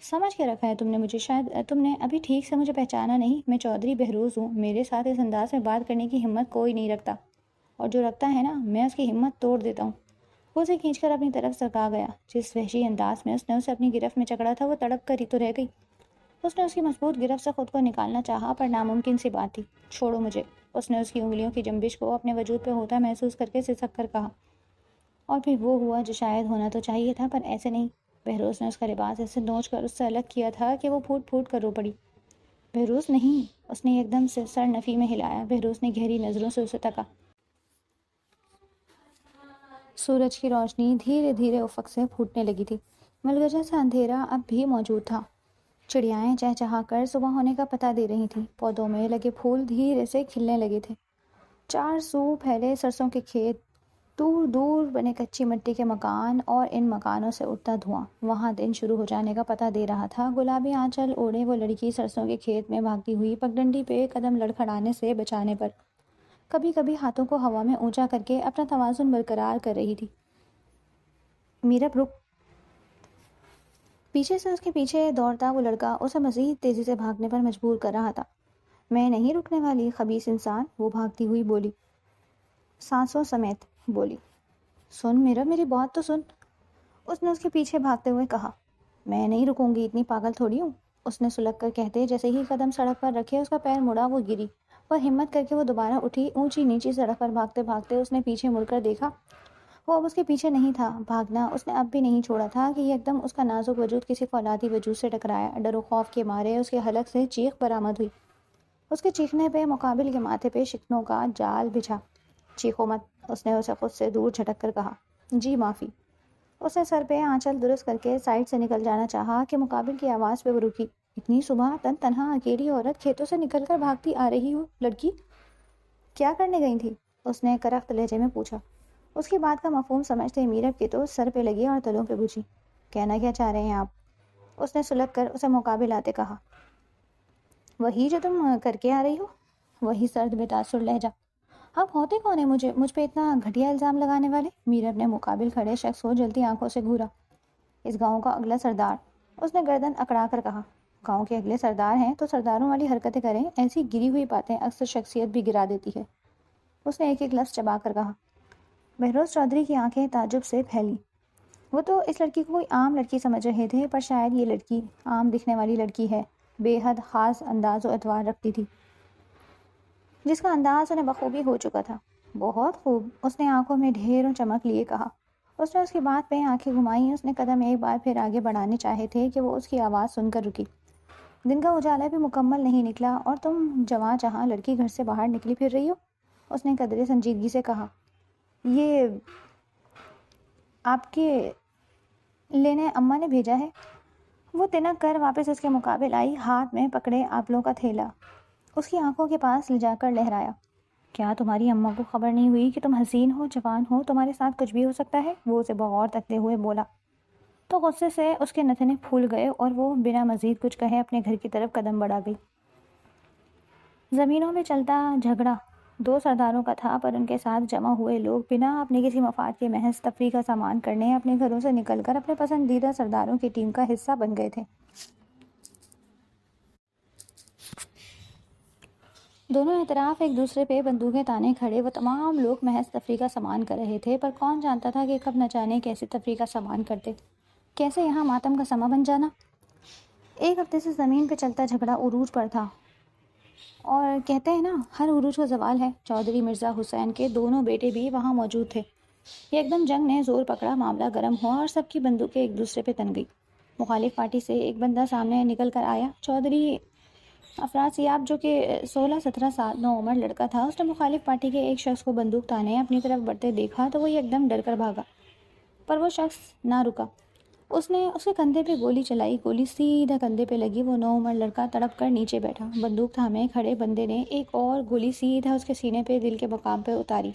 سمجھ کے رکھا ہے تم نے مجھے، شاید تم نے ابھی ٹھیک سے مجھے پہچانا نہیں۔ میں چودھری بہروز ہوں، میرے ساتھ اس انداز میں بات کرنے کی ہمت کوئی نہیں رکھتا، اور جو رکھتا ہے نا میں اس کی ہمت توڑ دیتا ہوں۔ وہ اسے کھینچ کر اپنی طرف سرکا گیا۔ جس وحشی انداز میں اس نے اسے اپنی گرفت میں جکڑا تھا وہ تڑپ کر ہی تو رہ گئی۔ اس نے اس کی مضبوط گرفت سے خود کو نکالنا چاہا پر ناممکن سی بات تھی۔ چھوڑو مجھے، اس نے اس کی انگلیوں کی جنبش کو اپنے وجود پہ ہوتا محسوس کر کے سسک کر کہا، اور پھر وہ ہوا جو شاید ہونا تو چاہیے تھا پر ایسے نہیں۔ بہروز نے اس کا لباس ایسے نوچ کر اس سے الگ کیا تھا کہ وہ پھوٹ پھوٹ کر رو پڑی۔ بہروز نہیں، اس نے ایک دم سے سر نفی میں ہلایا۔ بہروز نے گہری نظروں سے اسے تکا۔ سورج کی روشنی دھیرے دھیرے افق سے پھوٹنے لگی تھی۔ ملگجہ سے اندھیرا اب بھی موجود تھا۔ چڑیائیں چہچہا کر صبح ہونے کا پتہ دے رہی تھیں۔ پودوں میں لگے پھول دھیرے سے کھلنے لگے تھے۔ چار سو پھیلے سرسوں کے کھیت، دور دور بنے کچی مٹی کے مکان اور ان مکانوں سے اٹھتا دھواں وہاں دن شروع ہو جانے کا پتہ دے رہا تھا۔ گلابی آنچل اوڑھے وہ لڑکی سرسوں کے کھیت میں بھاگتی ہوئی پگڈنڈی پہ قدم لڑکھڑانے سے بچانے پر کبھی کبھی ہاتھوں کو ہوا میں اونچا کر کے اپنا توازن برقرار کر رہی تھی۔ میرب رک! پیچھے سے اس کے پیچھے دوڑتا وہ لڑکا اسے مزید تیزی سے بھاگنے پر مجبور کر رہا تھا۔ میں نہیں رکنے والی خبیث انسان، وہ بھاگتی ہوئی بولی، سانسوں سمیت بولی۔ سن میرب، میری بات تو سن، اس نے اس کے پیچھے بھاگتے ہوئے کہا۔ میں نہیں رکوں گی، اتنی پاگل تھوڑی ہوں، اس نے سلگ کر کہتے جیسے ہی قدم سڑک پر رکھے اس کا پیر مڑا وہ گری، پر ہمت کر کے وہ دوبارہ اٹھی۔ اونچی نیچی سڑک پر بھاگتے بھاگتے اس نے پیچھے مڑ کر دیکھا، وہ اب اس کے پیچھے نہیں تھا۔ بھاگنا اس نے اب بھی نہیں چھوڑا تھا کہ ایک دم اس کا نازک وجود کسی فولادی وجود سے ٹکرایا۔ ڈر و خوف کے مارے اس کے حلق سے چیخ برآمد ہوئی۔ اس کے چیخنے پہ مقابل کے ماتھے پہ شکنوں کا جال بچھا۔ چیخو مت، اس نے اسے خود سے دور جھٹک کر کہا۔ جی معافی۔ اس نے سر پہ آنچل درست کر کے سائڈ سے نکل جانا چاہا کہ مقابل کی آواز پہ وہ رکی۔ اتنی صبح تن تنہا اکیلی عورت کھیتوں سے نکل کر بھاگتی آ رہی ہو لڑکی، کیا کرنے گئی تھی؟ اس نے کرخت لہجے میں پوچھا۔ اس کی بات کا مفہوم سمجھتے میرب کے تو سر پہ لگی اور تلوں پہ بجھی۔ کہنا کیا چاہ رہے ہیں آپ؟ اس نے سلگ کر اسے مقابل آتے کہا۔ وہی جو تم کر کے آ رہی ہو، وہی سرد بے تاثر لہجہ۔ آپ ہوتے کون ہیں مجھ پہ اتنا گھٹیا الزام لگانے والے؟ میرب نے مقابل کھڑے شخص کو جلتی آنکھوں سے گھورا۔ اس گاؤں کا اگلا سردار، اس نے گردن اکڑا کر کہا۔ گاؤں کے اگلے سردار ہیں تو سرداروں والی حرکتیں کریں، ایسی گری ہوئی باتیں اکثر شخصیت بھی گرا دیتی ہے، اس نے ایک ایک لفظ چبا کر کہا۔ بہروز چودھری کی آنکھیں تعجب سے پھیلی۔ وہ تو اس لڑکی کو کوئی عام لڑکی سمجھ رہے تھے، پر شاید یہ لڑکی عام دکھنے والی لڑکی ہے، بے حد خاص انداز و اعتبار رکھتی تھی، جس کا انداز انہیں بخوبی ہو چکا تھا۔ بہت خوب، اس نے آنکھوں میں ڈھیروں چمک لیے کہا۔ اس نے اس کی بات پہ آنکھیں گھمائیں۔ اس نے قدم ایک بار پھر آگے بڑھانے چاہے تھے کہ وہ اس کی آواز سن کر رکی۔ دن کا اجالا بھی مکمل نہیں نکلا اور تم جواں جہاں لڑکی گھر سے باہر نکلی پھر رہی ہو، اس نے قدرے سنجیدگی سے کہا۔ یہ آپ کے لینے اماں نے بھیجا ہے۔ وہ تنک کر واپس اس کے مقابل آئی، ہاتھ میں پکڑے آپلوں کا تھیلا اس کی آنکھوں کے پاس لے جا کر لہرایا۔ کیا تمہاری اماں کو خبر نہیں ہوئی کہ تم حسین ہو، جوان ہو، تمہارے ساتھ کچھ بھی ہو سکتا ہے؟ وہ اسے بغور تکتے ہوئے بولا تو غصے سے اس کے نتنے پھول گئے اور وہ بنا مزید کچھ کہے اپنے گھر کی طرف قدم بڑھا گئی۔ زمینوں میں چلتا جھگڑا دو سرداروں کا تھا، پر ان کے ساتھ جمع ہوئے لوگ بنا اپنے کسی مفاد کے محض تفریح کا سامان کرنے اپنے گھروں سے نکل کر اپنے پسندیدہ سرداروں کی ٹیم کا حصہ بن گئے تھے۔ دونوں اطراف ایک دوسرے پہ بندوقیں تانے کھڑے وہ تمام لوگ محض تفریح کا سامان کر رہے تھے، پر کون جانتا تھا کہ کب نہ جانے کیسی تفریح کا سامان کرتے، کیسے یہاں ماتم کا سما بن جانا۔ ایک ہفتے سے زمین پہ چلتا جھگڑا عروج پر تھا، اور کہتے ہیں نا ہر عروج کا زوال ہے۔ چودھری مرزا حسین کے دونوں بیٹے بھی وہاں موجود تھے۔ ایک دم جنگ نے زور پکڑا، معاملہ گرم ہوا اور سب کی بندوقیں ایک دوسرے پہ تن گئی۔ مخالف پارٹی سے ایک بندہ سامنے نکل کر آیا، چودھری افراسیاب، جو کہ 16-17 سال نو عمر لڑکا تھا۔ اس نے مخالف پارٹی کے ایک شخص کو بندوق تانے اپنی طرف بڑھتے دیکھا تو وہ ایک دم ڈر کر بھاگا، پر وہ شخص نہ رکا۔ اس نے اس کے کندھے پہ گولی چلائی، گولی سیدھا کندھے پہ لگی۔ وہ نو عمر لڑکا تڑپ کر نیچے بیٹھا۔ بندوق تھامے کھڑے بندے نے ایک اور گولی سیدھا اس کے سینے پہ دل کے مقام پہ اتاری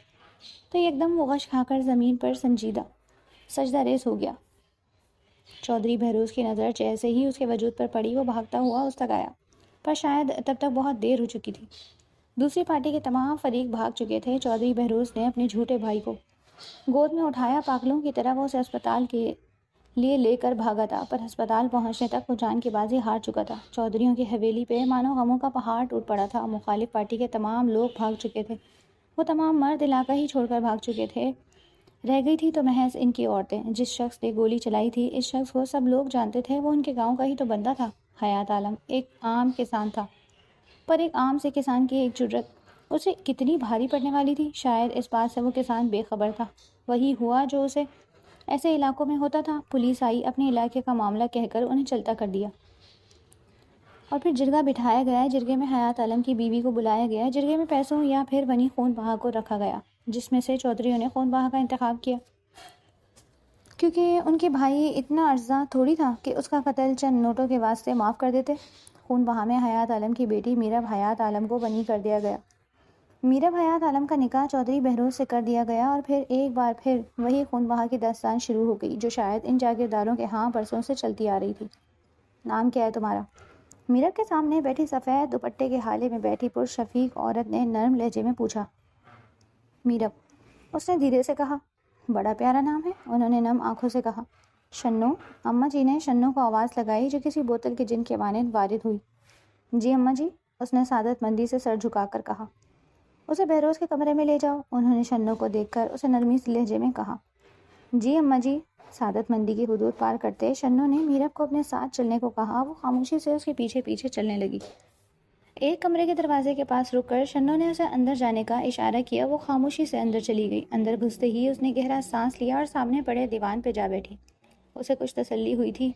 تو ایک دم وہ غش کھا کر زمین پر سجدہ ریز ہو گیا۔ چودھری بہروز کی نظر جیسے ہی اس کے وجود پر پڑی وہ بھاگتا ہوا اس تک آیا، پر شاید تب تک بہت دیر ہو چکی تھی۔ دوسری پارٹی کے تمام فریق بھاگ چکے تھے۔ چودھری بہروز نے اپنے جھوٹے بھائی کو گود میں اٹھایا، پاگلوں کی طرح وہ اسے اسپتال کے لیے لے کر بھاگا تھا، پر ہسپتال پہنچنے تک وہ جان کی بازی ہار چکا تھا۔ چودھریوں کی حویلی پہ مانو غموں کا پہاڑ ٹوٹ پڑا تھا۔ مخالف پارٹی کے تمام لوگ بھاگ چکے تھے، وہ تمام مرد علاقہ ہی چھوڑ کر بھاگ چکے تھے۔ رہ گئی تھی تو محض ان کی عورتیں۔ جس شخص نے گولی چلائی تھی، اس شخص کو سب لوگ جانتے تھے، وہ ان کے گاؤں کا ہی تو بندہ تھا، حیات عالم۔ ایک عام کسان تھا، پر ایک عام سے کسان کی ایک جرأت اسے کتنی بھاری پڑنے والی تھی۔ شاید اس بات سے وہ کسان بے خبر تھا۔ وہی ہوا جو اسے ایسے علاقوں میں ہوتا تھا۔ پولیس آئی، اپنے علاقے کا معاملہ کہہ کر انہیں چلتا کر دیا، اور پھر جرگہ بٹھایا گیا۔ جرگے میں حیات عالم کی بیوی کو بلایا گیا۔ جرگے میں پیسوں یا پھر بنی خون بہا کو رکھا گیا، جس میں سے چودھریوں نے خون بہا کا انتخاب کیا، کیونکہ ان کے بھائی اتنا اجزا تھوڑی تھا کہ اس کا قتل چند نوٹوں کے واسطے معاف کر دیتے۔ خون بہا میں حیات عالم کی بیٹی میرب حیات عالم کو بنی کر دیا گیا۔ میرب حیات عالم کا نکاح چودھری بہروز سے کر دیا گیا، اور پھر ایک بار پھر وہی خون بہا کی داستان شروع ہو گئی، جو شاید ان جاگیرداروں کے ہاں برسوں سے چلتی آ رہی تھی۔ نام کیا ہے تمہارا؟ میرب کے سامنے بیٹھی سفید دوپٹے کے حالے میں بیٹھی پرشفیق عورت نے نرم لہجے میں پوچھا۔ میرب، اس نے دھیرے سے کہا۔ بڑا پیارا نام ہے، انہوں نے نم آنکھوں سے کہا۔ شنو، اماں جی نے شنو کو آواز لگائی، جو کسی بوتل کے جن کے مانند وارد ہوئی۔ جی اماں جی، اس نے سعادت مندی سے سر جھکا کر کہا۔ اسے بہروز کے کمرے میں لے جاؤ، انہوں نے شنو کو دیکھ کر اسے نرمی سے لہجے میں کہا۔ جی اماں جی، سعادت مندی کی حدود پار کرتے شنو نے میرب کو اپنے ساتھ چلنے کو کہا۔ وہ خاموشی سے اس کے پیچھے پیچھے چلنے لگی۔ ایک کمرے کے دروازے کے پاس رک کر شنو نے اسے اندر جانے کا اشارہ کیا۔ وہ خاموشی سے اندر چلی گئی۔ اندر گھستے ہی اس نے گہرا سانس لیا اور سامنے پڑے دیوان پہ جا بیٹھی۔ اسے کچھ تسلی ہوئی تھی،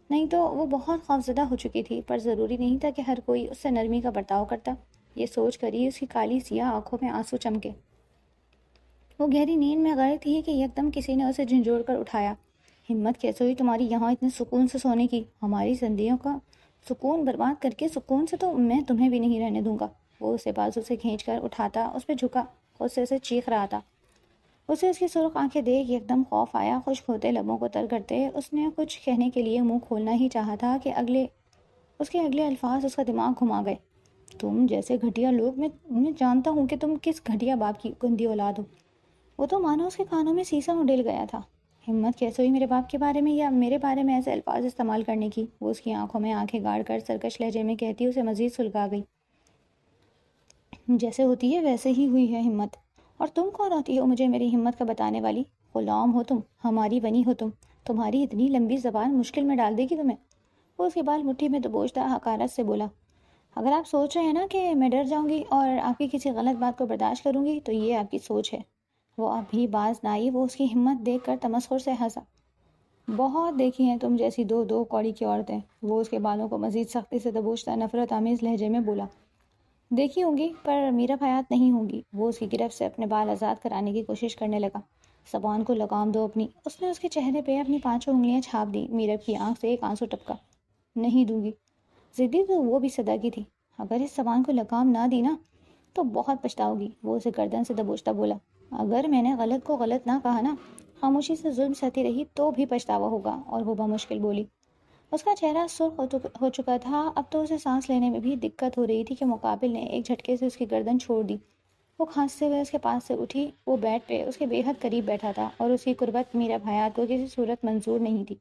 نہیں تو وہ بہت خوفزدہ ہو چکی تھی، پر ضروری نہیں تھا کہ ہر کوئی اس سے نرمی کا برتاؤ کرتا۔ یہ سوچ کر ہی اس کی کالی سیاہ آنکھوں میں آنسو چمکے۔ وہ گہری نیند میں غرق تھی کہ یکدم کسی نے اسے جھنجھوڑ کر اٹھایا۔ ہمت کیسے ہوئی تمہاری یہاں اتنے سکون سے سونے کی؟ ہماری زندگیوں کا سکون برباد کر کے سکون سے تو میں تمہیں بھی نہیں رہنے دوں گا۔ وہ اسے بازو سے کھینچ کر اٹھاتا اس پہ جھکا، غصے سے چیخ رہا تھا۔ اسے اس کی سرخ آنکھیں دیکھ یکدم خوف آیا۔ خشک ہوتے لبوں کو تر کرتے اس نے کچھ کہنے کے لیے منہ کھولنا ہی چاہا تھا کہ اس کے اگلے الفاظ اس کا دماغ گھما گئے۔ تم جیسے گھٹیا لوگ، میں جانتا ہوں کہ تم کس گھٹیا باپ کی گندی اولاد ہو۔ وہ تو مانو اس کے کانوں میں سیسا اڈل گیا تھا۔ ہمت کیسے ہوئی میرے باپ کے بارے میں یا میرے بارے میں ایسے الفاظ استعمال کرنے کی؟ وہ اس کی آنکھوں میں آنکھیں گاڑ کر سرکش لہجے میں کہتی اسے مزید سلگا گئی۔ جیسے ہوتی ہے ویسے ہی ہوئی ہے ہمت، اور تم کون ہوتی ہو مجھے میری ہمت کا بتانے والی؟ غلام ہو تم، ہماری بنی ہو تم، تمہاری اتنی لمبی زبان مشکل میں ڈال دے گی تمہیں۔ وہ اس کے بال مٹھی میں دبوچتا حقارت سے بولا۔ اگر آپ سوچ رہے ہیں نا کہ میں ڈر جاؤں گی اور آپ کی کسی غلط بات کو برداشت کروں گی، تو یہ آپ کی سوچ ہے۔ وہ اب بھی باز نہ آئی۔ وہ اس کی ہمت دیکھ کر تمسخر سے ہنسا۔ بہت دیکھی ہیں تم جیسی دو کوڑی کی عورتیں۔ وہ اس کے بالوں کو مزید سختی سے دبوچتا نفرت آمیز لہجے میں بولا۔ دیکھی ہوں گی، پر میرب حیات نہیں ہوں گی۔ وہ اس کی گرفت سے اپنے بال آزاد کرانے کی کوشش کرنے لگا۔ زبان کو لگام دو اپنی۔ اس نے اس کے چہرے پہ اپنی 5 انگلیاں چھاپ دی۔ میرب کی آنکھ سے ایک آنسو ٹپکا۔ نہیں دوں گی۔ ضدی تو وہ بھی صدا کی تھی۔ اگر اس زبان کو لگام نہ دی نا تو بہت پچھتاؤ گی۔ وہ اسے گردن سے دبوچتا بولا۔ اگر میں نے غلط کو غلط نہ کہا نا، خاموشی سے ظلم سہتی رہی، تو بھی پچھتاوا ہوگا۔ اور وہ بمشکل بولی۔ اس کا چہرہ سرخ ہو چکا تھا۔ اب تو اسے سانس لینے میں بھی دقت ہو رہی تھی کہ مقابل نے ایک جھٹکے سے اس کی گردن چھوڑ دی۔ وہ کھانستے ہوئے اس کے پاس سے اٹھی۔ وہ بیڈ پہ اس کے بے حد قریب بیٹھا تھا، اور اس کی قربت میرب حیات کو کسی صورت منظور نہیں تھی۔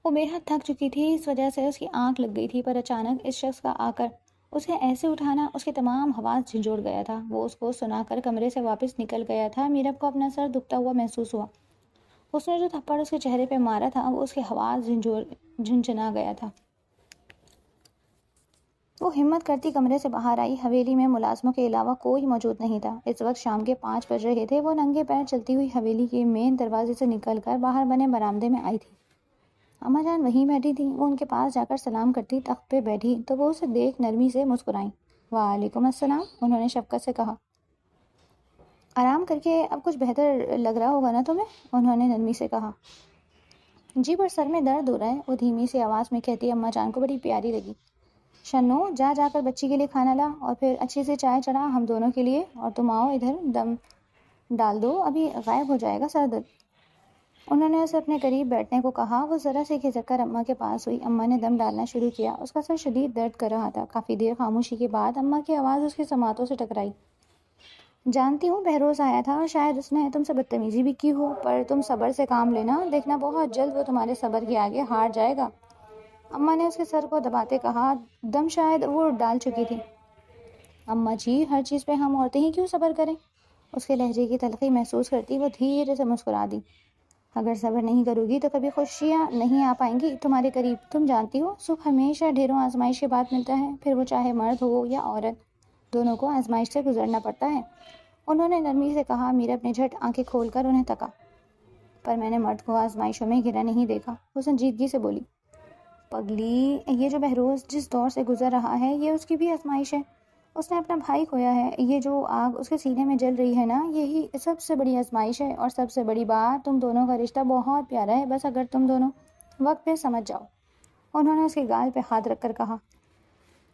وہ بے حد تھک چکی تھی، اس وجہ سے اس کی آنکھ لگ گئی تھی، پر اچانک اس شخص کا آ کر اسے ایسے اٹھانا اس کے تمام حواس جھنجھوڑ گیا تھا۔ وہ اس کو سنا کر کمرے سے واپس نکل گیا تھا۔ میرب کو اپنا سر دکھتا ہوا محسوس ہوا۔ اس نے جو تھپڑ اس کے چہرے پہ مارا تھا، وہ اس کے حواس جھنجھنا گیا تھا۔ وہ ہمت کرتی کمرے سے باہر آئی۔ حویلی میں ملازموں کے علاوہ کوئی موجود نہیں تھا۔ اس وقت شام کے 5 بج رہے تھے۔ وہ ننگے پیر چلتی ہوئی حویلی کے مین دروازے سے نکل کر باہر بنے برآمدے میں آئی تھی۔ اماں جان وہیں بیٹھی تھیں۔ وہ ان کے پاس جا کر سلام کرتی تخت پہ بیٹھی تو وہ اسے دیکھ نرمی سے مسکرائیں۔ وعلیکم السلام، انہوں نے شفقت سے کہا۔ آرام کر کے اب کچھ بہتر لگ رہا ہوگا نا تمہیں، انہوں نے نرمی سے کہا۔ جی، پر سر میں درد ہو رہا ہے، وہ دھیمی سی آواز میں کہتی اماں جان کو بڑی پیاری لگی۔ شنو، جا کر بچی کے لیے کھانا لا، اور پھر اچھی سے چائے چڑھا ہم دونوں کے لیے، اور تم آؤ ادھر دم ڈال دو، ابھی غائب ہو جائے گا سر درد۔ انہوں نے اسے اپنے قریب بیٹھنے کو کہا۔ وہ ذرا سے کھسک کر اماں کے پاس ہوئی۔ اماں نے دم ڈالنا شروع کیا۔ اس کا سر شدید درد کر رہا تھا۔ کافی دیر خاموشی کے بعد اماں کی آواز اس کی سماعتوں سے ٹکرائی۔ جانتی ہوں بہروز آیا تھا اور شاید اس نے تم سے بدتمیزی بھی کی ہو، پر تم صبر سے کام لینا، دیکھنا بہت جلد وہ تمہارے صبر کے آگے ہار جائے گا۔ اماں نے اس کے سر کو دباتے کہا، دم شاید وہ ڈال چکی تھی۔ اماں جی، ہر چیز پہ ہم عورتیں ہی کیوں صبر کریں؟ اس کے لہجے کی تلخی محسوس کرتی وہ دھیرے سے مسکرا دی۔ اگر صبر نہیں کرو گی تو کبھی خوشیاں نہیں آ پائیں گی تمہارے قریب۔ تم جانتی ہو سکھ ہمیشہ ڈھیروں آزمائش کے بعد ملتا ہے، پھر وہ چاہے مرد ہو یا عورت، دونوں کو آزمائش سے گزرنا پڑتا ہے۔ انہوں نے نرمی سے کہا۔ میرب نے جھٹ آنکھیں کھول کر انہیں تکا۔ پر میں نے مرد کو آزمائشوں میں گھرا نہیں دیکھا، وہ سنجیدگی سے بولی۔ پگلی، یہ جو بہروز جس دور سے گزر رہا ہے یہ اس کی بھی آزمائش ہے۔ اس نے اپنا بھائی کھویا ہے، یہ جو آگ اس کے سینے میں جل رہی ہے نا، یہی سب سے بڑی آزمائش ہے۔ اور سب سے بڑی بات، تم دونوں کا رشتہ بہت پیارا ہے، بس اگر تم دونوں وقت پہ سمجھ جاؤ۔ انہوں نے اس کے گال پہ ہاتھ رکھ کر کہا،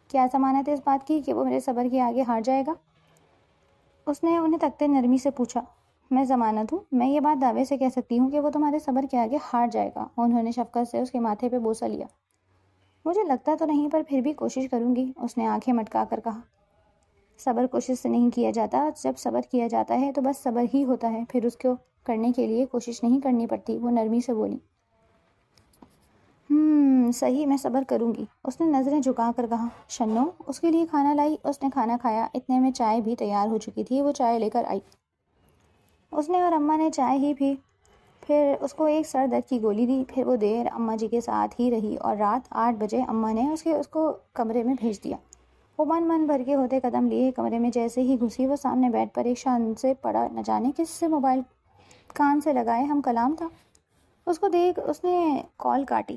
کیا ضمانت ہے اس بات کی کہ وہ میرے صبر کے آگے ہار جائے گا؟ اس نے انہیں تکتے نرمی سے پوچھا۔ میں ضمانت ہوں، میں یہ بات دعوے سے کہہ سکتی ہوں کہ وہ تمہارے صبر کے آگے ہار جائے گا۔ انہوں نے شفقت سے اس کے ماتھے پہ بوسہ لیا۔ مجھے لگتا تو نہیں، پر پھر بھی کوشش کروں گی، اس نے آنکھیں مٹکا کر کہا۔ صبر کوشش سے نہیں کیا جاتا، جب صبر کیا جاتا ہے تو بس صبر ہی ہوتا ہے، پھر اس کو کرنے کے لیے کوشش نہیں کرنی پڑتی، وہ نرمی سے بولی۔ صحیح، میں صبر کروں گی، اس نے نظریں جھکا کر کہا۔ شنو اس کے لیے کھانا لائی، اس نے کھانا کھایا، اتنے میں چائے بھی تیار ہو چکی تھی، وہ چائے لے کر آئی۔ اس نے اور اماں نے چائے ہی پی، پھر اس کو ایک سر درد کی گولی دی، پھر وہ دیر اماں جی کے ساتھ ہی رہی اور رات 8 بجے اماں نے اس کو کمرے میں بھیج دیا۔ وہ من بھر کے ہوتے قدم لیے کمرے میں جیسے ہی گھسی، وہ سامنے بیڈ پر ایک شان سے پڑا نہ جانے کس سے موبائل کان سے لگائے ہم کلام تھا۔ اس کو دیکھ اس نے کال کاٹی۔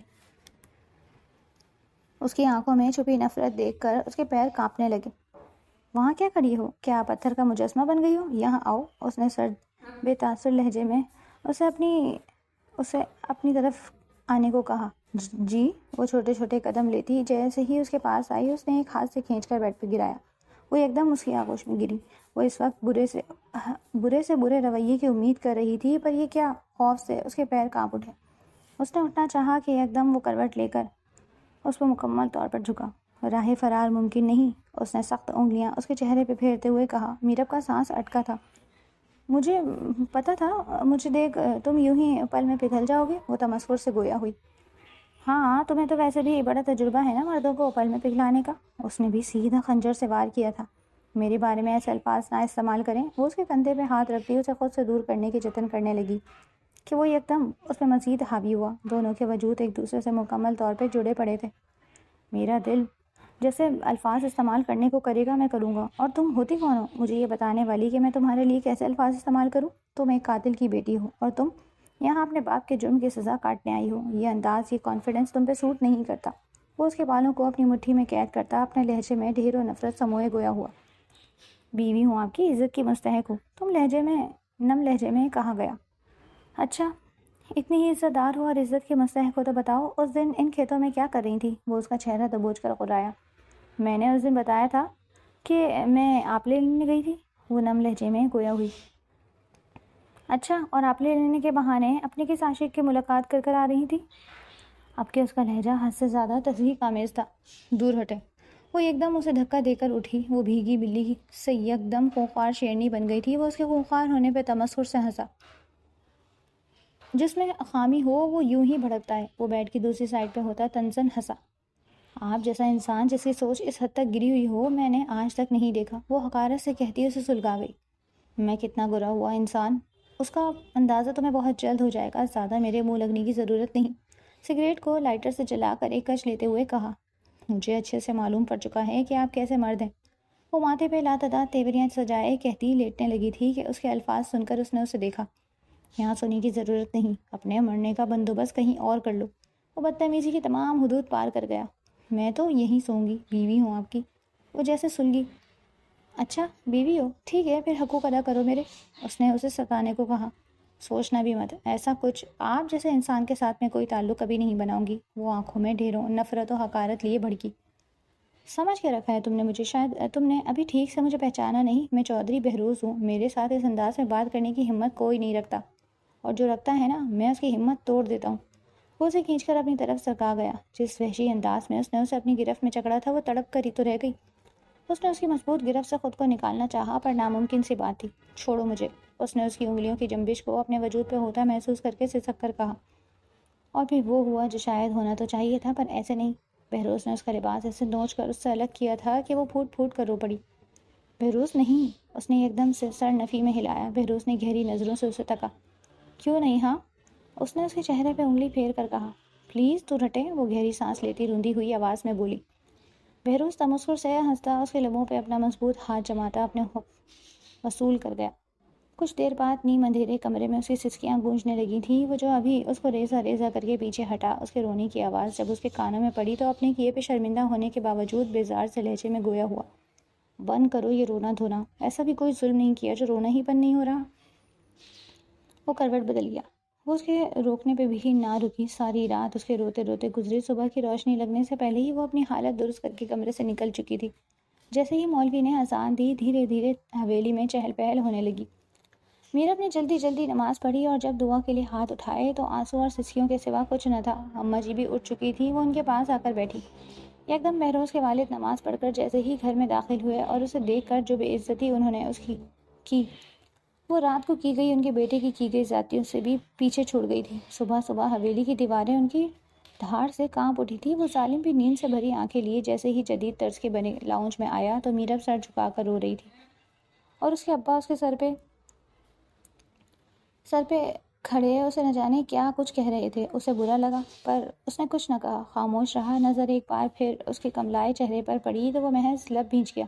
اس کی آنکھوں میں چھپی نفرت دیکھ کر اس کے پیر کانپنے لگے۔ وہاں کیا کھڑی ہو؟ کیا پتھر کا مجسمہ بن گئی ہو؟ یہاں آؤ، اس نے سرد بے تاثر لہجے میں اسے اپنی طرف آنے کو کہا۔ جی، وہ چھوٹے چھوٹے قدم لیتی جیسے ہی اس کے پاس آئی، اس نے ایک ہاتھ سے کھینچ کر بیڈ پہ گرایا۔ وہ ایک دم اس کی آغوش میں گری۔ وہ اس وقت برے سے برے رویے کی امید کر رہی تھی، پر یہ کیا، خوف سے اس کے پیر کانپ اٹھے۔ اس نے اٹھنا چاہا کہ ایک دم وہ کروٹ لے کر اس پر مکمل طور پر جھکا۔ راہ فرار ممکن نہیں، اس نے سخت انگلیاں اس کے چہرے پہ پھیرتے ہوئے کہا۔ میرب کا سانس اٹکا تھا۔ مجھے پتا تھا، مجھے دیکھ تم یوں ہی پل میں پگھل جاؤ گے، وہ تمسخر سے گویا ہوئی۔ ہاں، تمہیں تو ویسے بھی بڑا تجربہ ہے نا مردوں کو پل میں پگھلانے کا، اس نے بھی سیدھا خنجر سے وار کیا تھا۔ میرے بارے میں ایسے الفاظ نہ استعمال کریں، وہ اس کے کندھے پہ ہاتھ رکھتی اسے خود سے دور کرنے کے جتن کرنے لگی کہ وہ ایک دم اس پہ مزید حاوی ہوا۔ دونوں کے وجود ایک دوسرے سے مکمل طور پہ جڑے پڑے تھے۔ میرا دل جیسے الفاظ استعمال کرنے کو کرے گا میں کروں گا، اور تم ہوتی کون ہو مجھے یہ بتانے والی کہ میں تمہارے لیے کیسے الفاظ استعمال کروں؟ تم ایک قاتل کی بیٹی ہو اور تم یہاں اپنے باپ کے جرم کی سزا کاٹنے آئی ہو۔ یہ انداز، یہ کانفیڈنس تم پہ سوٹ نہیں کرتا۔ وہ اس کے بالوں کو اپنی مٹھی میں قید کرتا اپنے لہجے میں ڈھیر و نفرت سموئے گویا ہوا۔ بیوی ہوں آپ کی، عزت کی مستحق ہوں، نم لہجے میں کہا گیا۔ اچھا، اتنی ہی عزت دار ہو اور عزت کی مستحق ہو تو بتاؤ اس دن ان کھیتوں میں کیا کر رہی تھی؟ وہ اس کا چہرہ دبوچ کر قرایا۔ میں نے اس دن بتایا تھا کہ میں آپلے لینے گئی تھی، وہ نم لہجے میں گویا ہوئی۔ اچھا، اور آپلے لینے کے بہانے اپنے کس عاشق کی ملاقات کر آ رہی تھی؟ اب کہ اس کا لہجہ حد سے زیادہ تصدیق آمیز تھا۔ دور ہٹے، وہ ایک دم اسے دھکا دے کر اٹھی۔ وہ بھیگی بلی سے یک دم خونخوار شیرنی بن گئی تھی۔ وہ اس کے خونخوار ہونے پہ تمسخر سے ہنسا۔ جس میں خامی ہو وہ یوں ہی بھڑکتا ہے۔ وہ بیڈ کی دوسری سائڈ پہ ہوتا تنزن ہنسا۔ آپ جیسا انسان جس کی سوچ اس حد تک گری ہوئی ہو میں نے آج تک نہیں دیکھا، وہ حقارت سے کہتی اسے سلگا گئی۔ میں کتنا برا ہوا انسان، اس کا اندازہ تمہیں بہت جلد ہو جائے گا، زیادہ میرے منہ لگنے کی ضرورت نہیں۔ سگریٹ کو لائٹر سے جلا کر ایک کش لیتے ہوئے کہا۔ مجھے اچھے سے معلوم پڑ چکا ہے کہ آپ کیسے مرد ہیں۔ وہ ماتھے پہ لاتعداد تیوریاں سجائے کہتی لیٹنے لگی تھی کہ اس کے الفاظ سن کر اس نے اسے دیکھا۔ یہاں سونے کی ضرورت نہیں، اپنے مرنے کا بندوبست کہیں اور کر لو۔ وہ بدتمیزی کی تمام حدود پار کر گیا۔ میں تو یہیں سوں گی، بیوی ہوں آپ کی، وہ جیسے سلگی۔ اچھا، بیوی ہو، ٹھیک ہے، پھر حقوق ادا کرو میرے، اس نے اسے ستانے کو کہا۔ سوچنا بھی مت، ایسا کچھ آپ جیسے انسان کے ساتھ میں کوئی تعلق کبھی نہیں بناؤں گی۔ وہ آنکھوں میں ڈھیروں نفرت و حقارت لیے بھڑکی۔ سمجھ کے رکھا ہے تم نے مجھے، شاید تم نے ابھی ٹھیک سے مجھے پہچانا نہیں۔ میں چودھری بہروز ہوں، میرے ساتھ اس انداز میں بات کرنے کی ہمت کوئی نہیں رکھتا، اور جو رکھتا ہے نا میں اس کی ہمت توڑ دیتا ہوں۔ وہ اسے کھینچ کر اپنی طرف سرکا گیا۔ جس وحشی انداز میں اس نے اسے اپنی گرفت میں جکڑا تھا وہ تڑپ کر ہی تو رہ گئی۔ اس نے اس کی مضبوط گرفت سے خود کو نکالنا چاہا پر ناممکن سی بات تھی۔ چھوڑو مجھے، اس نے اس کی انگلیوں کی جنبش کو اپنے وجود پہ ہوتا محسوس کر کے سسک کر کہا، اور پھر وہ ہوا جو شاید ہونا تو چاہیے تھا پر ایسے نہیں۔ بہروز نے اس کا لباس ایسے نوچ کر اس سے الگ کیا تھا کہ وہ پھوٹ پھوٹ کر رو پڑی۔ بہروز نہیں، اس نے ایک دم سے سر نفی میں ہلایا۔ بہروز نے گہری نظروں سے اسے تکا۔ کیوں نہیں؟ ہاں، اس نے اس کے چہرے پہ انگلی پھیر کر کہا۔ پلیز تو رٹے، وہ گہری سانس لیتی روندی ہوئی آواز میں بولی۔ بہروز تمسخر سے ہنستا اس کے لبوں پہ اپنا مضبوط ہاتھ جماتا اپنے حق وصول کر گیا۔ کچھ دیر بعد نیم اندھیرے کمرے میں اس کی سسکیاں گونجنے لگی تھیں۔ وہ جو ابھی اس کو ریزہ ریزہ کر کے پیچھے ہٹا، اس کے رونے کی آواز جب اس کے کانوں میں پڑی تو اپنے کیے پہ شرمندہ ہونے کے باوجود بیزار سے لہجے میں گویا ہوا، بند کرو یہ رونا دھونا، ایسا بھی کوئی ظلم نہیں کیا جو رونا ہی بند نہیں ہو رہا۔ وہ کروٹ بدل گیا۔ وہ اس کے روکنے پہ بھی نہ رکی۔ ساری رات اس کے روتے روتے گزری۔ صبح کی روشنی لگنے سے پہلے ہی وہ اپنی حالت درست کر کے کمرے سے نکل چکی تھی۔ جیسے ہی مولوی نے اذان دی، دھیرے دھیرے حویلی میں چہل پہل ہونے لگی۔ میرب نے جلدی جلدی نماز پڑھی اور جب دعا کے لیے ہاتھ اٹھائے تو آنسو اور سسکیوں کے سوا کچھ نہ تھا۔ اماں جی بھی اٹھ چکی تھی۔ وہ ان کے پاس آ کر بیٹھی۔ یک دم بہروز کے والد نماز پڑھ کر جیسے ہی گھر میں داخل ہوئے اور اسے دیکھ کر جو بے عزتی انہوں نے اس کی وہ رات کو کی گئی ان کے بیٹے کی گئی زیادتیوں سے بھی پیچھے چھوڑ گئی تھی۔ صبح صبح حویلی کی دیواریں ان کی دھاڑ سے کانپ اٹھی تھی۔ وہ ظالم بھی نیند سے بھری آنکھیں لیے جیسے ہی جدید طرز کے بنے لاؤنج میں آیا تو میرب سر جھکا کر رو رہی تھی اور اس کے ابا اس کے سر پہ کھڑے اسے نہ جانے کیا کچھ کہہ رہے تھے۔ اسے برا لگا پر اس نے کچھ نہ کہا، خاموش رہا۔ نظر ایک بار پھر اس کے کملائے چہرے پر پڑی تو وہ محض لب بھیج گیا۔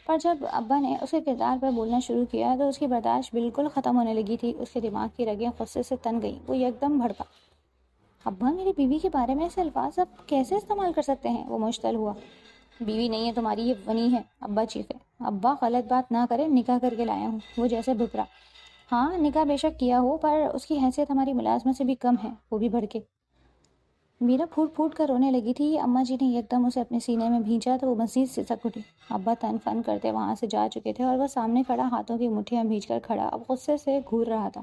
پر جب ابا نے اس کے کردار پر بولنا شروع کیا تو اس کی برداشت بالکل ختم ہونے لگی تھی۔ اس کے دماغ کی رگیں غصے سے تن گئیں۔ وہ یک دم بھڑکا۔ ابا، میری بیوی کے بارے میں ایسے الفاظ آپ کیسے استعمال کر سکتے ہیں؟ وہ مشتعل ہوا۔ بیوی نہیں ہے تمہاری، یہ ونی ہے، ابا چیخے۔ ابا غلط بات نہ کرے، نکاح کر کے لایا ہوں، وہ جیسے بھپرا۔ ہاں نکاح بے شک کیا ہو پر اس کی حیثیت ہماری ملازمت سے بھی کم ہے، وہ بھی بھڑکے۔ میرا پھوٹ پھوٹ کر رونے لگی تھی۔ اماں جی نے یک دم اسے اپنے سینے میں بھینچا تو وہ مزید سسک اٹھی۔ ابا تن فن کرتے وہاں سے جا چکے تھے اور وہ سامنے کھڑا ہاتھوں کی مٹھیاں بھینچ کر کھڑا اب غصے سے گھور رہا تھا۔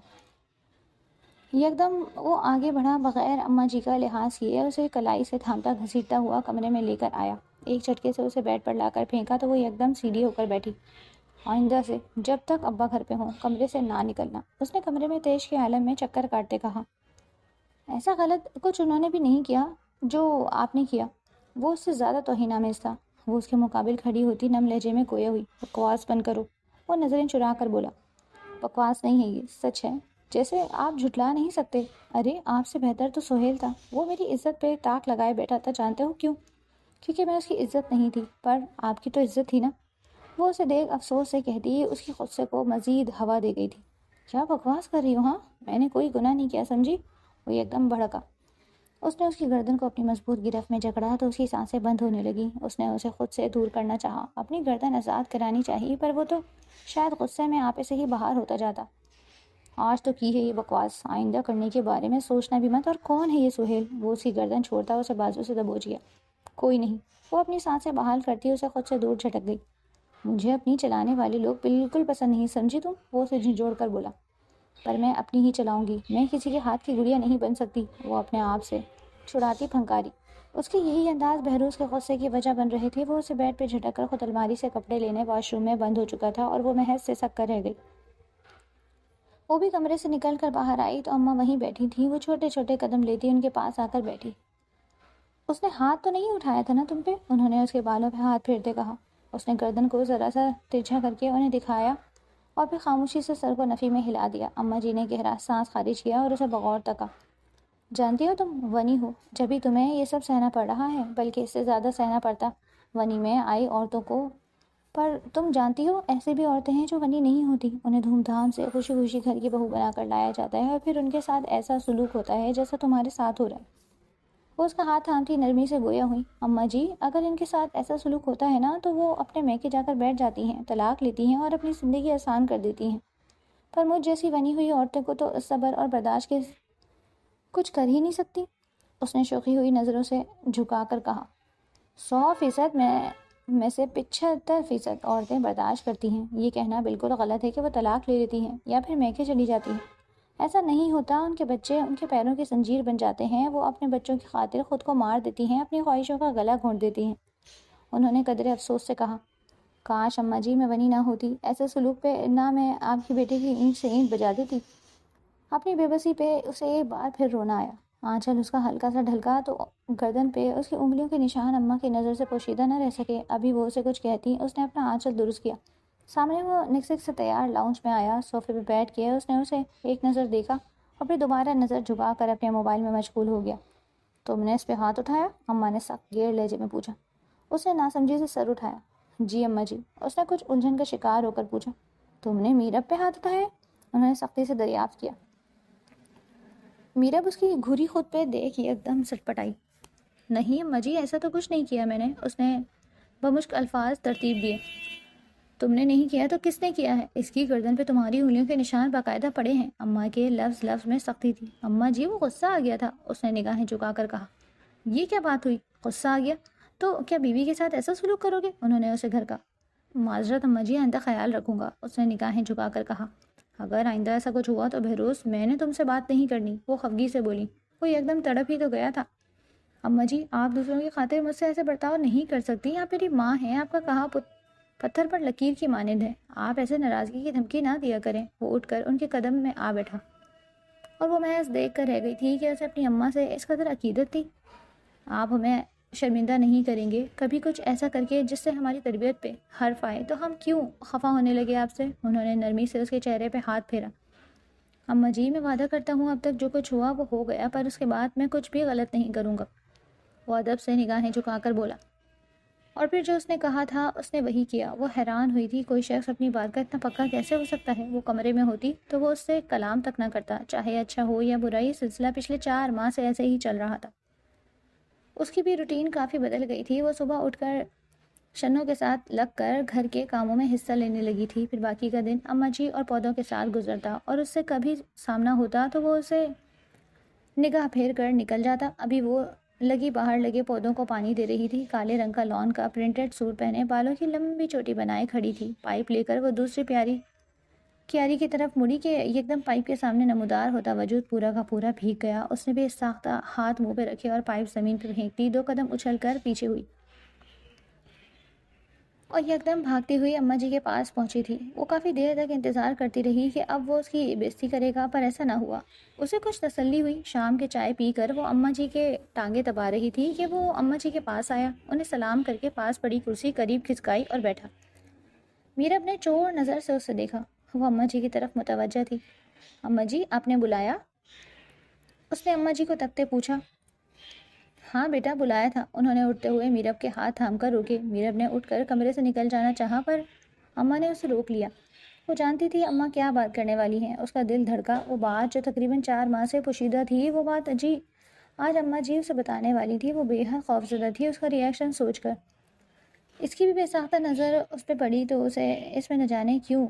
یک دم وہ آگے بڑھا، بغیر اماں جی کا لحاظ کیے اسے کلائی سے تھامتا گھسیٹتا ہوا کمرے میں لے کر آیا۔ ایک جھٹکے سے اسے بیڈ پر لا کر پھینکا تو وہ یک دم سیدھی ہو کر بیٹھی۔ آئندہ سے جب تک ابا گھر پہ ہوں کمرے سے نہ نکلنا، اس نے کمرے میں تیش کے عالم میں چکر کاٹتے کہا۔ ایسا غلط کچھ انہوں نے بھی نہیں کیا جو آپ نے کیا۔ وہ اس سے زیادہ توہین آمیز تھا۔ وہ اس کے مقابل کھڑی ہوتی نم لہجے میں گویا ہوئی۔ بکواس بند کرو، وہ نظریں چرا کر بولا۔ بکواس نہیں ہے، یہ سچ ہے، جیسے آپ جھٹلا نہیں سکتے۔ ارے آپ سے بہتر تو سہیل تھا، وہ میری عزت پہ تاک لگائے بیٹھا تھا، جانتے ہو کیوں؟ کیونکہ میں اس کی عزت نہیں تھی، پر آپ کی تو عزت تھی نا، وہ اسے دیکھ افسوس سے کہتی اس کی غصے کو مزید ہوا دے گئی تھی۔ کیا بکواس کر رہی ہوں؟ ہاں میں نے کوئی گناہ نہیں کیا، سمجھی؟ وہ ایک دم بھڑکا۔ اس نے اس کی گردن کو اپنی مضبوط گرفت میں جکڑا تو اس کی سانسیں بند ہونے لگیں۔ اس نے اسے خود سے دور کرنا چاہا، اپنی گردن آزاد کرانی چاہیے، پر وہ تو شاید غصے میں آپے سے ہی باہر ہوتا جاتا۔ آج تو کی ہے یہ بکواس، آئندہ کرنے کے بارے میں سوچنا بھی مت۔ اور کون ہے یہ سہیل؟ وہ اس کی گردن چھوڑتا اسے بازو سے دبوچ گیا۔ کوئی نہیں، وہ اپنی سانسیں بحال کرتی اسے خود سے دور جھٹک گئی۔ مجھے اپنی چلانے والے لوگ بالکل پسند نہیں، سمجھی تم؟ وہ اسے جھنجھوڑ کر بولا۔ پر میں اپنی ہی چلاؤں گی، میں کسی کے ہاتھ کی گڑیا نہیں بن سکتی، وہ اپنے آپ سے چھڑاتی پھنکاری۔ اس کے یہی انداز بہروز کے غصے کی وجہ بن رہے تھے۔ وہ اسے بیڈ پہ جھٹک کر خود الماری سے کپڑے لینے واش روم میں بند ہو چکا تھا اور وہ محض سسک کر رہ گئی۔ وہ بھی کمرے سے نکل کر باہر آئی تو اماں وہیں بیٹھی تھی۔ وہ چھوٹے چھوٹے قدم لیتی ان کے پاس آ کر بیٹھی۔ اس نے ہاتھ تو نہیں اٹھایا تھا نا تم پہ؟ انہوں نے اس کے بالوں پہ ہاتھ پھیرتے کہا۔ اس نے گردن کو ذرا سا ترچھا کر کے انہیں دکھایا اور پھر خاموشی سے سر کو نفی میں ہلا دیا۔ اماں جی نے گہرا سانس خارج کیا اور اسے بغور تکا۔ جانتی ہو تم ونی ہو، جبھی تمہیں یہ سب سہنا پڑ رہا ہے، بلکہ اس سے زیادہ سہنا پڑتا ونی میں آئی عورتوں کو۔ پر تم جانتی ہو ایسے بھی عورتیں ہیں جو ونی نہیں ہوتی، انہیں دھوم دھام سے خوشی خوشی گھر کی بہو بنا کر لایا جاتا ہے اور پھر ان کے ساتھ ایسا سلوک ہوتا ہے جیسا تمہارے ساتھ ہو رہا ہے۔ وہ اس کا ہاتھ تھامتی نرمی سے گویا ہوئی۔ اماں جی، اگر ان کے ساتھ ایسا سلوک ہوتا ہے نا تو وہ اپنے میکے جا کر بیٹھ جاتی ہیں، طلاق لیتی ہیں اور اپنی زندگی آسان کر دیتی ہیں۔ پر مجھ جیسی بنی ہوئی عورتوں کو تو صبر اور برداشت کے کچھ کر ہی نہیں سکتی۔ اس نے شوخی ہوئی نظروں سے جھکا کر کہا۔ 100% میں سے 75% عورتیں برداشت کرتی ہیں۔ یہ کہنا بالکل غلط ہے کہ وہ طلاق لے لیتی ہیں یا پھر میکے چلی جاتی ہیں۔ ایسا نہیں ہوتا، ان کے بچے ان کے پیروں کی زنجیر بن جاتے ہیں، وہ اپنے بچوں کی خاطر خود کو مار دیتی ہیں، اپنی خواہشوں کا گلا گھونٹ دیتی ہیں۔ انہوں نے قدرے افسوس سے کہا۔ کاش اماں جی میں بنی نہ ہوتی، ایسے سلوک پہ نہ میں آپ کے بیٹے کی اینٹ سے اینٹ بجا دیتی۔ اپنی بے بسی پہ اسے ایک بار پھر رونا آیا۔ آنچل اس کا ہلکا سا ڈھلکا تو گردن پہ اس کی انگلیوں کے نشان اماں کی نظر سے پوشیدہ نہ رہ سکے۔ ابھی وہ اسے کچھ کہتی، اس نے اپنا آنچل درست کیا۔ سامنے وہ نکسک سے تیار لاؤنج میں آیا۔ صوفے پہ بیٹھ کے اس نے اسے ایک نظر دیکھا اور پھر دوبارہ نظر جھکا کر اپنے موبائل میں مشغول ہو گیا۔ تم نے اس پہ ہاتھ اٹھایا؟ اماں نے سخت گیر لہجے میں پوچھا۔ اس نے ناسمجھی سے سر اٹھایا۔ جی اماں جی۔ اس نے کچھ الجھن کا شکار ہو کر پوچھا۔ تم نے میرب پہ ہاتھ اٹھایا؟ انہوں نے سختی سے دریافت کیا۔ میرب اس کی گھری خود پہ دیکھ ایک دم سٹپٹائی۔ نہیں اماں جی، ایسا تو کچھ نہیں کیا میں نے، اس نے بمشک الفاظ ترتیب دیے۔ تم نے نہیں کیا تو کس نے کیا ہے؟ اس کی گردن پہ تمہاری انگلیوں کے نشان باقاعدہ پڑے ہیں۔ اماں کے لفظ میں سختی تھی۔ اماں جی وہ غصہ آ گیا تھا، اس نے نگاہیں جھکا کر کہا۔ یہ کیا بات ہوئی؟ غصہ آ گیا تو کیا بیوی کے ساتھ ایسا سلوک کرو گے؟ انہوں نے اسے گھر کا۔ معذرت اماں جی، آئندہ خیال رکھوں گا، اس نے نگاہیں جھکا کر کہا۔ اگر آئندہ ایسا کچھ ہوا تو بہروز میں نے تم سے بات نہیں کرنی، وہ خفگی سے بولی۔ وہ ایک دم تڑپ ہی تو گیا تھا۔ اماں جی آپ دوسروں کی خاطر مجھ سے ایسے برتاؤ نہیں کر سکتی، آپ میری ماں ہیں، آپ کا کہا پتھر پر لکیر کی مانند ہے، آپ ایسے ناراضگی کی دھمکی نہ دیا کریں۔ وہ اٹھ کر ان کے قدم میں آ بیٹھا اور وہ محض دیکھ کر رہ گئی تھی کہ اسے اپنی اماں سے اس قدر عقیدت تھی۔ آپ ہمیں شرمندہ نہیں کریں گے کبھی کچھ ایسا کر کے جس سے ہماری تربیت پہ حرف آئے تو ہم کیوں خفا ہونے لگے آپ سے؟ انہوں نے نرمی سے اس کے چہرے پہ ہاتھ پھیرا۔ اماں جی میں وعدہ کرتا ہوں اب تک جو کچھ ہوا وہ ہو گیا، پر اس کے بعد میں کچھ بھی غلط نہیں کروں گا، وہ ادب سے نگاہیں جھکا کر بولا۔ اور پھر جو اس نے کہا تھا اس نے وہی کیا۔ وہ حیران ہوئی تھی کوئی شخص اپنی بات کا اتنا پکا کیسے ہو سکتا ہے۔ وہ کمرے میں ہوتی تو وہ اس سے کلام تک نہ کرتا، چاہے اچھا ہو یا برا۔ یہ سلسلہ پچھلے 4 ماہ سے ایسے ہی چل رہا تھا۔ اس کی بھی روٹین کافی بدل گئی تھی۔ وہ صبح اٹھ کر شنوں کے ساتھ لگ کر گھر کے کاموں میں حصہ لینے لگی تھی، پھر باقی کا دن اماں جی اور پودوں کے ساتھ گزرتا، اور اس سے کبھی سامنا ہوتا تو وہ اسے نگاہ پھیر کر نکل جاتا۔ ابھی وہ لگی باہر لگے پودوں کو پانی دے رہی تھی، کالے رنگ کا لان کا پرنٹڈ سوٹ پہنے، بالوں کی لمبی چوٹی بنائے کھڑی تھی۔ پائپ لے کر وہ دوسری کیاری کی طرف مڑی کہ ایک دم پائپ کے سامنے نمودار ہوتا وجود پورا کا پورا بھیگ گیا۔ اس نے بے ساختہ ہاتھ منہ پہ رکھے اور پائپ زمین پہ پھینک دی، 2 قدم اچھل کر پیچھے ہوئی اور یکدم بھاگتی ہوئی اماں جی کے پاس پہنچی تھی۔ وہ کافی دیر تک انتظار کرتی رہی کہ اب وہ اس کی بےزتی کرے گا، پر ایسا نہ ہوا۔ اسے کچھ تسلی ہوئی۔ شام کے چائے پی کر وہ اماں جی کے ٹانگیں دبا رہی تھی کہ وہ اماں جی کے پاس آیا، انہیں سلام کر کے پاس پڑی کرسی قریب کھسکائی اور بیٹھا۔ میرب نے چور نظر سے اسے دیکھا۔ وہ اماں جی کی طرف متوجہ تھی۔ اماں جی آپ نے بلایا؟ اس نے اماں جی کو تکتے پوچھا۔ ہاں بیٹا بلایا تھا، انہوں نے اٹھتے ہوئے میرب کے ہاتھ تھام کر روکے۔ میرب نے اٹھ کر کمرے سے نکل جانا چاہا پر اماں نے اسے روک لیا۔ وہ جانتی تھی اماں کیا بات کرنے والی ہیں۔ اس کا دل دھڑکا۔ وہ بات جو تقریباً 4 ماہ سے پوشیدہ تھی، وہ بات آج اماں جی اسے بتانے والی تھی۔ وہ بے حد خوفزدہ تھی اس کا ریئیکشن سوچ کر۔ اس کی بھی بے ساختہ نظر اس پہ پڑی تو اسے اس میں نہ جانے کیوں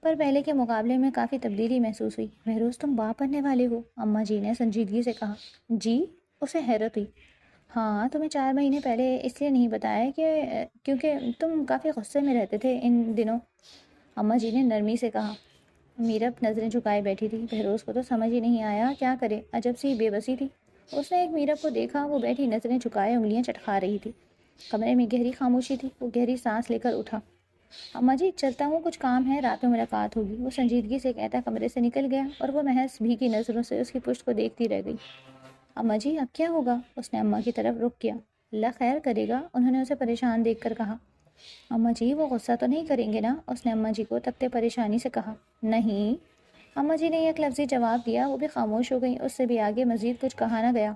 پر پہلے کے مقابلے میں کافی تبدیلی محسوس ہوئی۔ بہروز تم باپ بننے والے ہو؟ اماں جی نے سنجیدگی سے کہا۔ جی؟ اسے حیرت ہوئی۔ ہاں تمہیں 4 مہینے پہلے اس لیے نہیں بتایا کہ کیونکہ تم کافی غصے میں رہتے تھے ان دنوں، اماں جی نے نرمی سے کہا۔ میرب نظریں جھکائے بیٹھی تھی۔ بہروز کو تو سمجھ ہی نہیں آیا کیا کرے، عجب سی بے بسی تھی۔ اس نے ایک میرب کو دیکھا، وہ بیٹھی نظریں جھکائے انگلیاں چٹکا رہی تھی۔ کمرے میں گہری خاموشی تھی۔ وہ گہری سانس لے کر اٹھا۔ اماں جی چلتا ہوں، کچھ کام ہے، رات میں ملاقات ہوگی، وہ سنجیدگی سے کہتا کمرے سے نکل گیا اور وہ محض بھیگی نظروں سے اس کی پشت کو دیکھتی رہ گئی۔ اماں جی اب کیا ہوگا؟ اس نے اماں کی طرف رخ کیا۔ اللہ خیر کرے گا، انہوں نے اسے پریشان دیکھ کر کہا۔ اماں جی وہ غصہ تو نہیں کریں گے نا؟ اس نے اماں جی کو تکتے پریشانی سے کہا۔ نہیں، اماں جی نے ایک لفظی جواب دیا۔ وہ بھی خاموش ہو گئی، اس سے بھی آگے مزید کچھ کہا نہ گیا۔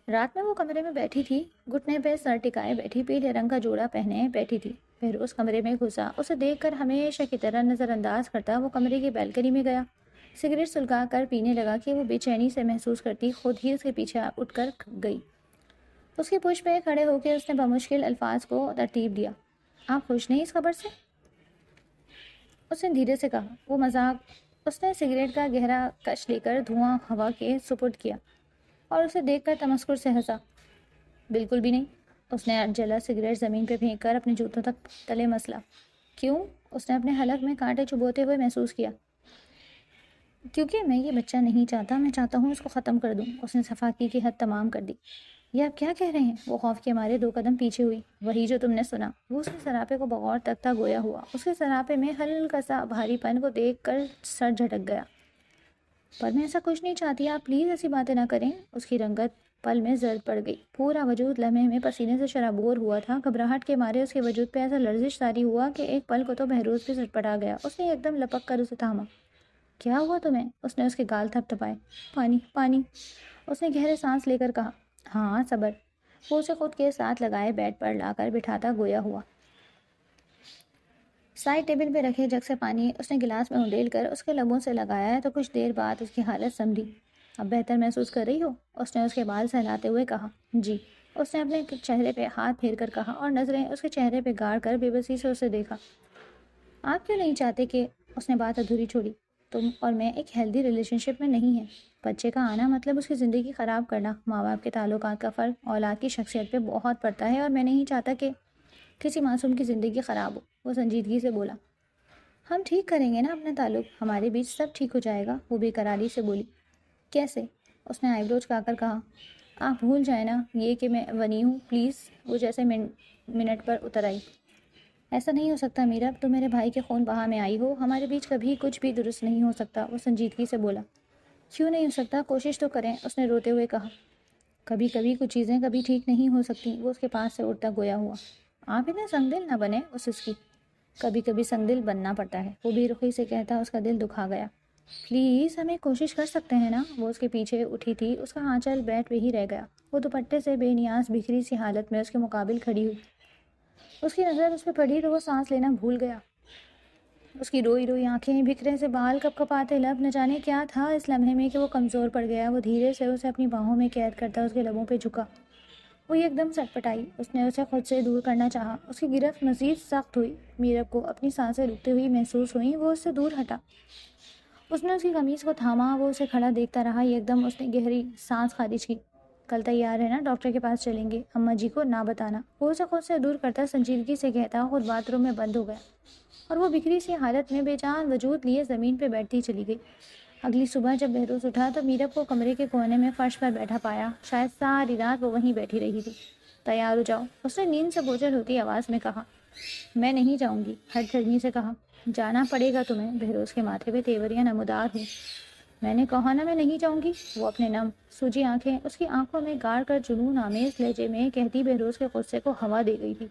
رات میں وہ کمرے میں بیٹھی تھی، گھٹنے پہ سر ٹکائے بیٹھی، پیلے رنگ کا جوڑا پہنے بیٹھی تھی۔ بہروز کمرے میں گھسا، اسے دیکھ کر ہمیشہ کی طرح نظر انداز کرتا وہ کمرے کی بیلکنی میں گیا، سگریٹ سلگا کر پینے لگا کہ وہ بے چینی سے محسوس کرتی خود ہی اس کے پیچھے اٹھ کر گئی۔ اس کی پشت پہ کھڑے ہو کے اس نے بمشکل الفاظ کو ترتیب دیا۔ آپ خوش نہیں اس خبر سے؟ اس نے دھیرے سے کہا۔ وہ مذاق۔ اس نے سگریٹ کا گہرا کش لے کر دھواں ہوا کے سپرد کیا اور اسے دیکھ کر تمسخر سے ہنسا۔ بالکل بھی نہیں۔ اس نے جلا سگریٹ زمین پہ پھینک کر اپنے جوتوں تک تلے مسلا۔ کیوں؟ اس نے اپنے حلق میں کانٹے چبھوتے ہوئے محسوس کیا۔ کیونکہ میں یہ بچہ نہیں چاہتا، میں چاہتا ہوں اس کو ختم کر دوں۔ اس نے صفاقی کی حد تمام کر دی۔ یہ آپ کیا کہہ رہے ہیں؟ وہ خوف کے مارے 2 قدم پیچھے ہوئی۔ وہی جو تم نے سنا۔ وہ اس کے سراپے کو بغور تکتا گویا ہوا۔ اس کے سراپے میں ہلکا سا بھاری پن کو دیکھ کر سر جھٹک گیا۔ پر میں ایسا کچھ نہیں چاہتی، آپ پلیز ایسی باتیں نہ کریں۔ اس کی رنگت پل میں زرد پڑ گئی، پورا وجود لمحے میں پسینے سے شرابور ہوا تھا۔ گھبراہٹ کے مارے اس کے وجود پہ ایسا لرزش طاری ہوا کہ ایک پل کو تو بہروز بھی سٹپٹا گیا۔ اس نے ایک دم لپک کر اسے تھاما۔ کیا ہوا تمہیں؟ اس نے اس کے گال تھپ تھپائے۔ پانی پانی، اس نے گہرے سانس لے کر کہا۔ ہاں صبر۔ وہ اسے خود کے ساتھ لگائے بیڈ پر لا کر بٹھاتا گویا ہوا۔ سائڈ ٹیبل پہ رکھے جگ سے پانی اس نے گلاس میں انڈیل کر اس کے لبوں سے لگایا تو کچھ دیر بعد اس کی حالت سنبھلی۔ اب بہتر محسوس کر رہی ہو؟ اس نے اس کے بال سہلاتے ہوئے کہا۔ جی، اس نے اپنے چہرے پہ ہاتھ پھیر کر کہا اور نظریں اس کے چہرے پہ گاڑ کر بے بسی سے اسے دیکھا۔ آپ کیوں نہیں چاہتے کہ… اس نے بات ادھوری چھوڑی۔ تم اور میں ایک ہیلدی ریلیشن شپ میں نہیں ہیں۔ بچے کا آنا مطلب اس کی زندگی خراب کرنا۔ ماں باپ کے تعلقات کا فرق اولاد کی شخصیت پہ بہت پڑتا ہے اور میں نہیں چاہتا کہ کسی معصوم کی زندگی خراب ہو۔ وہ سنجیدگی سے بولا۔ ہم ٹھیک کریں گے نا اپنا تعلق، ہمارے بیچ سب ٹھیک ہو جائے گا۔ وہ بے قراری سے بولی۔ کیسے؟ اس نے آئی برو چکا کر کہا۔ آپ بھول جائیں نا یہ کہ میں ونی ہوں، پلیز۔ وہ جیسے منٹ پر اتر آئی۔ ایسا نہیں ہو سکتا میرب، تم میرے بھائی کے خون بہا میں آئی ہو، ہمارے بیچ کبھی کچھ بھی درست نہیں ہو سکتا۔ وہ سنجیدگی سے بولا۔ کیوں نہیں ہو سکتا؟ کوشش تو کریں، اس نے روتے ہوئے کہا۔ کبھی کبھی کچھ چیزیں کبھی ٹھیک نہیں ہو سکتی۔ وہ اس کے پاس سے اٹھتا گویا ہوا۔ آپ اتنے سنگ دل نہ بنے، اس کی کبھی کبھی سنگ دل بننا پڑتا ہے، وہ بے رخی سے کہتا اس کا دل دکھا گیا۔ پلیز ہم ایک کوشش کر سکتے ہیں نا؟ وہ اس کے پیچھے اٹھی تھی، اس کا آنچل بیٹھ پہ ہی رہ گیا۔ وہ دوپٹے سے بے نیاز بکھری سی حالت میں اس کے مقابل کھڑی ہوئی۔ اس کی نظر اس پہ پڑی تو وہ سانس لینا بھول گیا۔ اس کی روئی روئی آنکھیں، بکھرے سے بال، کپ کپاتے لب، نہ جانے کیا تھا اس لمحے میں کہ وہ کمزور پڑ گیا۔ وہ دھیرے سے اسے اپنی باہوں میں قید کرتا اس کے لبوں پہ جھکا۔ وہ ایک دم سٹپٹائی۔ اس نے اسے خود سے دور کرنا چاہا۔ اس کی گرفت مزید سخت ہوئی۔ میرب کو اپنی سانسیں رکتے ہوئی محسوس ہوئیں۔ وہ اس سے دور ہٹا۔ اس نے اس کی قمیص کو تھاما۔ وہ اسے کھڑا دیکھتا رہا۔ ایک دم اس نے گہری سانس خارج کی۔ کل تیار ہے نا؟ ڈاکٹر کے پاس چلیں گے، اماں جی کو نہ بتانا۔ وہ اسے خود سے دور کرتا سنجیدگی سے کہتا خود باتھ روم میں بند ہو گیا اور وہ بکھری سی حالت میں بے جان وجود لیے زمین پہ بیٹھتی چلی گئی۔ اگلی صبح جب بہروز اٹھا تو میرب کو کمرے کے کونے میں فرش پر بیٹھا پایا۔ شاید ساری رات وہ وہیں بیٹھی رہی تھی۔ تیار ہو جاؤ، اس نے نیند سے بوجھل ہوتی آواز میں کہا۔ میں نہیں جاؤں گی، ہٹ گرمی سے کہا۔ جانا پڑے گا تمہیں۔ بہروز کے ماتھے پہ تیوریاں نمودار ہوئی۔ میں نے کہا نا میں نہیں جاؤں گی۔ وہ اپنے نم سوجی آنکھیں اس کی آنکھوں میں گاڑ کر جنون آمیز لہجے میں کہتی بہروز کے غصے کو ہوا دے گئی تھی۔